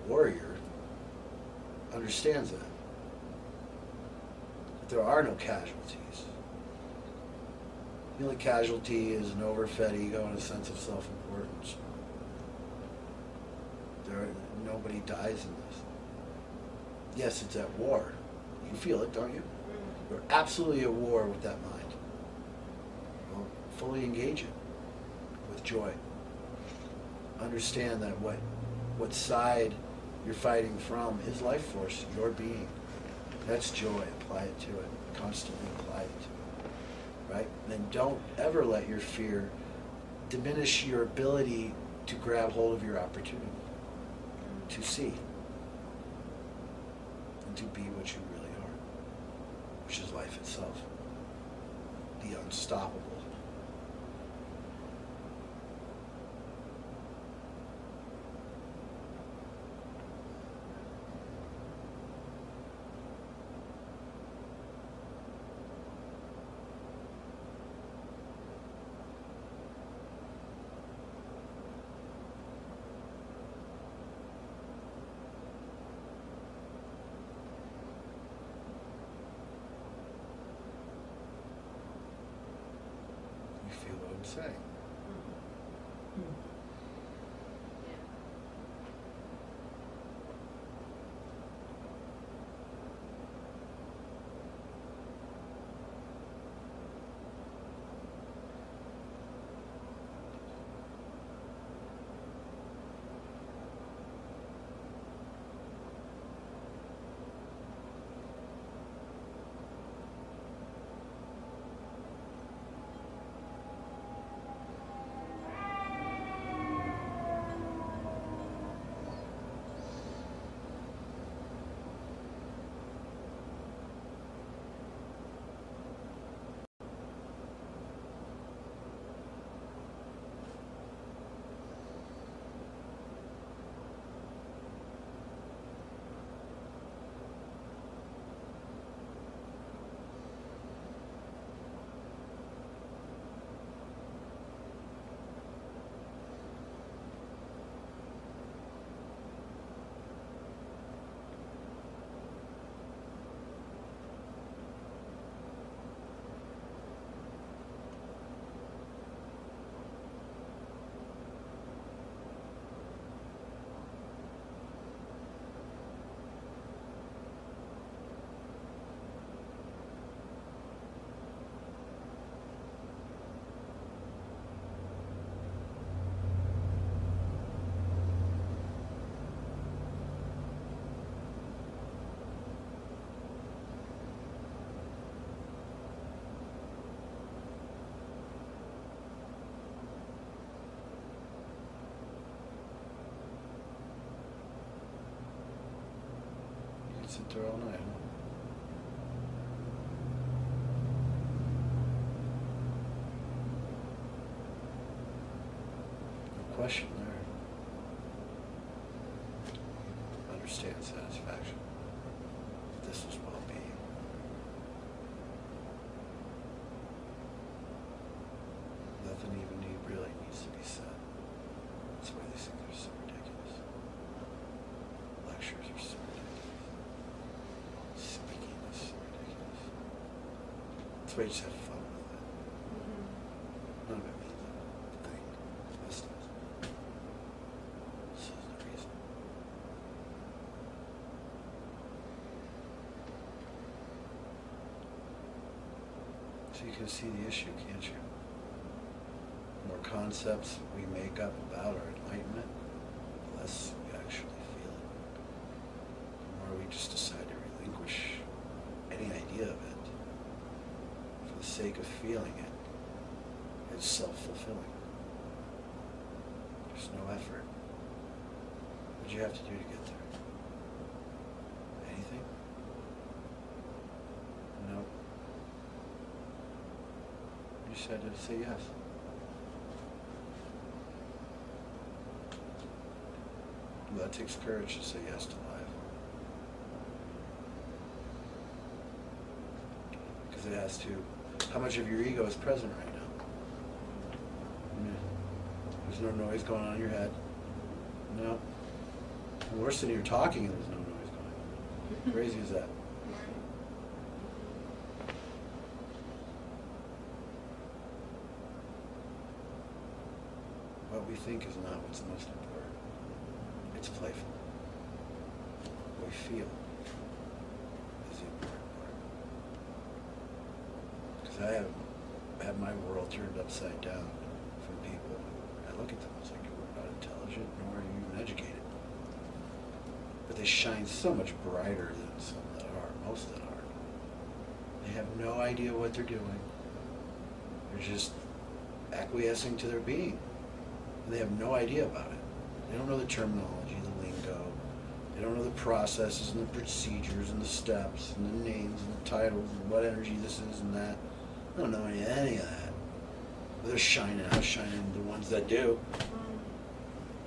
warrior understands that there are no casualties. The only casualty is an overfed ego and a sense of self-importance. Nobody dies in this. Yes, it's at war. You feel it, don't you? You're absolutely at war with that mind. Well, fully engage it with joy. Understand that what side you're fighting from is life force, your being. That's joy. Apply it to it. Constantly apply it to it. Right? And then don't ever let your fear diminish your ability to grab hold of your opportunity, to see, and to be what you really are, which is life itself, the unstoppable. Feel what I'm saying. Sit there all night, huh? No question there. Understand satisfaction. This is well-being. Nothing even really needs to be said. That's why these things are so ridiculous. Lectures are so ridiculous. Speaking is so ridiculous. That's why you just have fun with it. None of it means a thing. This does. This is the reason. So you can see the issue, can't you? The more concepts we make up about our enlightenment, the less we actually feel it. The more we just decide to relinquish any idea of it for the sake of feeling it, it's self-fulfilling. There's no effort. What do you have to do to get there? Anything? No. You just had to say yes. Well, that takes courage to say yes to life. Because it has to. How much of your ego is present right now? There's no noise going on in your head. No. And we're sitting here talking and there's no noise going on. How crazy is that? What we think is not what's most important. It's playful. What we feel is the important part. Because I have my world turned upside down from people who, I look at them, it's like, you're not intelligent, nor are you even educated. But they shine so much brighter than some that are, most that aren't. They have no idea what they're doing. They're just acquiescing to their being. And they have no idea about it. They don't know the terminology, the lingo. They don't know the processes and the procedures and the steps and the names and the titles and what energy this is and that. They don't know any of that. But they're shining out, shining the ones that do.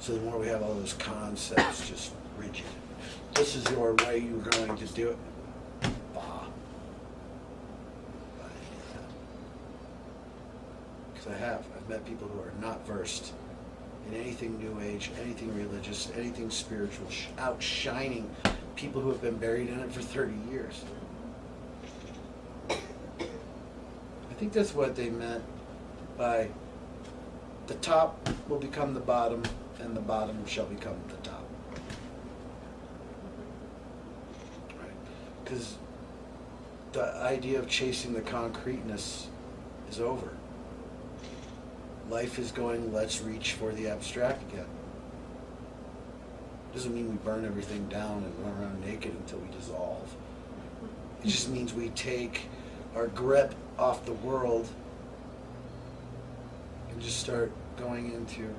So the more we have all those concepts just rigid. This is your way you're going to do it. Bah. Because I've met people who are not versed in anything New Age, anything religious, anything spiritual, outshining people who have been buried in it for 30 years. I think that's what they meant by the top will become the bottom and the bottom shall become the top. Right? Because the idea of chasing the concreteness is over. Life is going, let's reach for the abstract again. Doesn't mean we burn everything down and run around naked until we dissolve. It just means we take our grip off the world and just start going into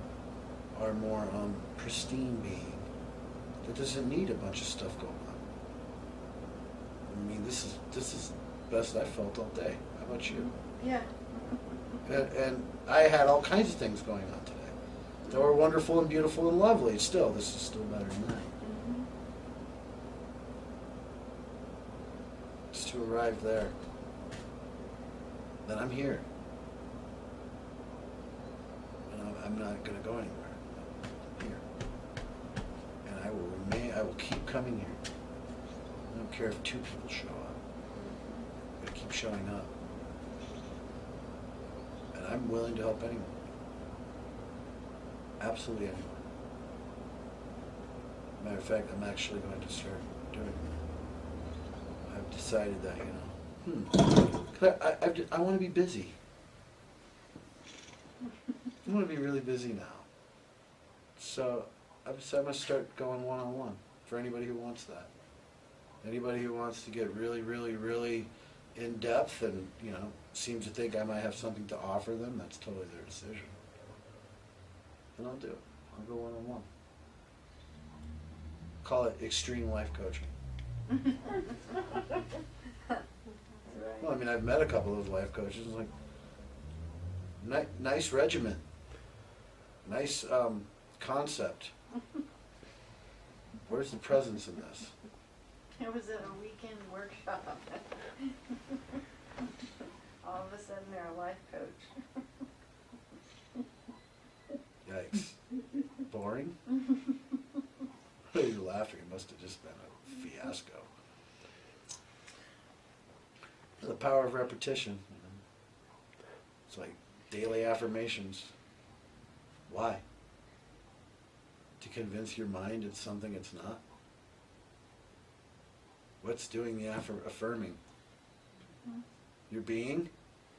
our more pristine being that doesn't need a bunch of stuff going on. I mean, this is the best I felt all day. How about you? Yeah. And I had all kinds of things going on today. They were wonderful and beautiful and lovely. This is still better than that. Mm-hmm. Just to arrive there. Then I'm here. And I'm not going to go anywhere. I'm here. And I will remain, I will keep coming here. I don't care if 2 people show up. I'm going to keep showing up. And I'm willing to help anyone. Absolutely anyone. Matter of fact, I'm actually going to start doing it. I've decided that, I want to be busy. I want to be really busy now. So I've decided I'm going to start going one-on-one for anybody who wants that. Anybody who wants to get really, really, really in depth and, seems to think I might have something to offer them, that's totally their decision. And I'll do it. I'll go one-on-one. Call it extreme life coaching. Well, I mean, I've met a couple of those life coaches. It's like, nice regimen. Nice concept. Where's the presence in this? It was at a weekend workshop. All of a sudden they're a life coach. Yikes. Boring? What are you laughing? It must have just been a fiasco. The power of repetition. It's like daily affirmations. Why? To convince your mind it's something it's not? What's doing the affirming? Your being?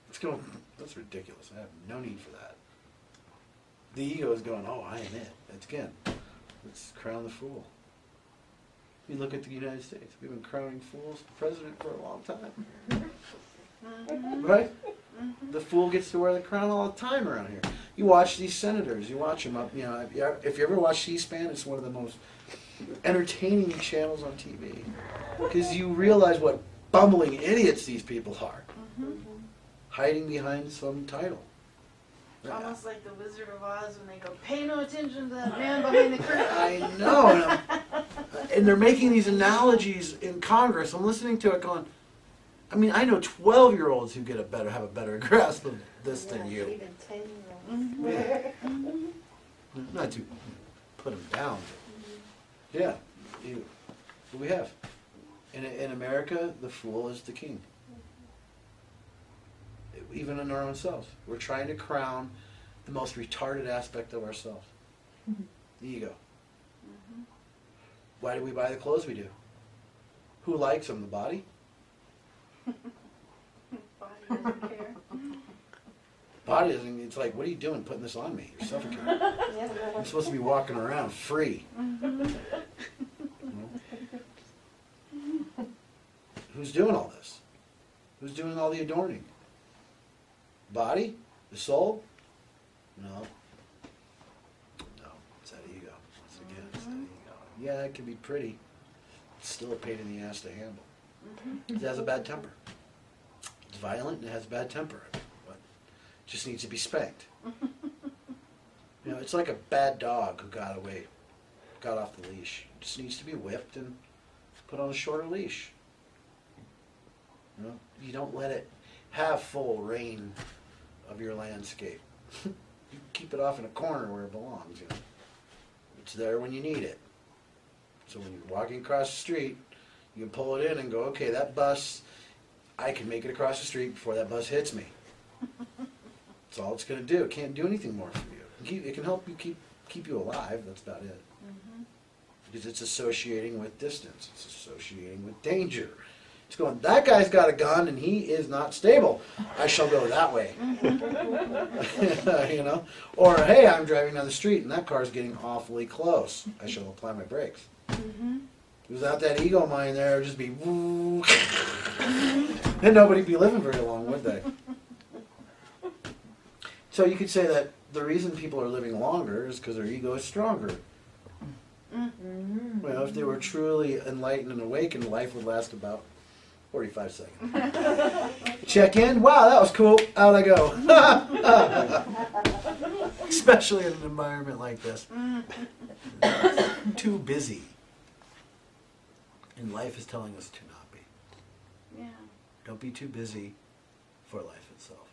It's going, that's ridiculous. I have no need for that. The ego is going, oh, I am it. That's again. Let's crown the fool. You look at the United States. We've been crowning fools president for a long time. Mm-hmm. Right? Mm-hmm. The fool gets to wear the crown all the time around here. You watch these senators. You watch them up. If you ever watch C-SPAN, it's one of the most entertaining channels on TV. Because you realize what bumbling idiots these people are. Mm-hmm. Hiding behind some title. Almost like the Wizard of Oz when they go, pay no attention to that man behind the curtain. I know. And they're making these analogies in Congress. I'm listening to it going, I mean, I know 12-year-olds who have a better grasp of this than you. Even 10-year-olds. Mm-hmm. Not to put them down. Yeah, we have. In America, the fool is the king. Even in our own selves. We're trying to crown the most retarded aspect of ourselves. The ego. Why do we buy the clothes we do? Who likes them? The body? Body doesn't care. Body doesn't. It's like, what are you doing putting this on me? You're suffocating. I'm supposed to be walking around free. Who's doing all this? Who's doing all the adorning? Body? The soul? No. No. It's that ego. Once again, it's that ego. Yeah, it can be pretty. It's still a pain in the ass to handle. It has a bad temper. It's violent and it has bad temper. But it just needs to be spanked. You know, it's like a bad dog who got off the leash. It just needs to be whipped and put on a shorter leash. You know, you don't let it have full reign of your landscape. You keep it off in a corner where it belongs. You know, it's there when you need it. So when you're walking across the street, you can pull it in and go, okay, that bus, I can make it across the street before that bus hits me. That's all it's going to do. It can't do anything more for you. It can help you keep you alive. That's about it. Because it's associating with distance. It's associating with danger. It's going, that guy's got a gun and he is not stable. I shall go that way. You know? Or, hey, I'm driving down the street and that car's getting awfully close. I shall apply my brakes. Without that ego mind there, it would just be woo. And nobody'd be living very long, would they? So you could say that the reason people are living longer is because their ego is stronger. Well, if they were truly enlightened and awakened, life would last about 45 seconds. Check in. Wow, that was cool. Out I go. Especially in an environment like this. Too busy. And life is telling us to not be. Yeah. Don't be too busy for life itself.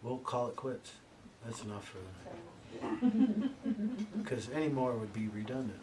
We'll call it quits. That's enough for the night. Because any more would be redundant.